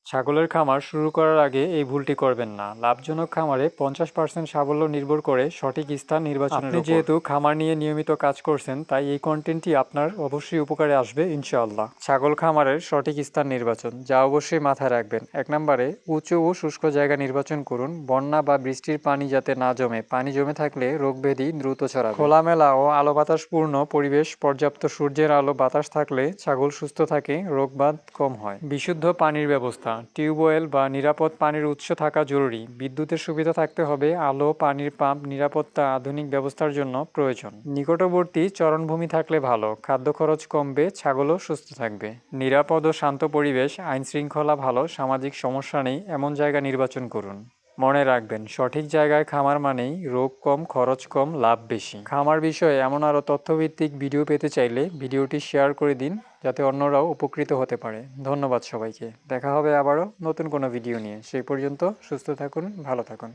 ছাগলের খামার শুরু করার আগে এই ভুলটি করবেন না। লাভজনক খামারে 50% সাফল্য নির্ভর করে সঠিক স্থান নির্বাচনের উপর। আপনি যেহেতু খামার নিয়ে নিয়মিত কাজ করছেন, তাই এই কন্টেন্টটি আপনার অবশ্যই উপকারে আসবে ইনশাআল্লাহ। ছাগল খামারের সঠিক স্থান নির্বাচন, যা অবশ্যই মাথায় রাখবেন। 1 নম্বরে উঁচু ও শুষ্ক জায়গা নির্বাচন করুন। বন্যা বা বৃষ্টির পানি যাতে না জমে। পানি জমে থাকলে রোগব্যাধি দ্রুত ছড়াবে। খোলামেলা ও আলো বাতাসপূর্ণ পরিবেশ, পর্যাপ্ত সূর্যের আলো বাতাস থাকলে ছাগল সুস্থ থাকে, রোগবাদ কম হয়। বিশুদ্ধ পানির ব্যবস্থা, টিউবওয়েল বা নিরাপদ পানির উৎস থাকা জরুরি। বিদ্যুতের সুবিধা থাকতে হবে। আলো, পানির পাম্প, নিরাপত্তা আধুনিক ব্যবস্থার জন্য প্রয়োজন। নিকটবর্তী চারণভূমি থাকলে ভালো, খাদ্য খরচ কমবে, ছাগলও সুস্থ থাকবে। নিরাপদ ও শান্ত পরিবেশ, আইন শৃঙ্খলা ভালো, সামাজিক সমস্যা নেই এমন জায়গা নির্বাচন করুন। মনে রাখবেন, সঠিক জায়গায় খামার মানেই রোগ কম, খরচ কম, লাভ বেশি। খামার বিষয়ে এমন আরও তথ্যভিত্তিক ভিডিও পেতে চাইলে ভিডিওটি শেয়ার করে দিন, যাতে অন্যরাও উপকৃত হতে পারে। ধন্যবাদ সবাইকে। দেখা হবে আবারও নতুন কোনো ভিডিও নিয়ে। সেই পর্যন্ত সুস্থ থাকুন, ভালো থাকুন।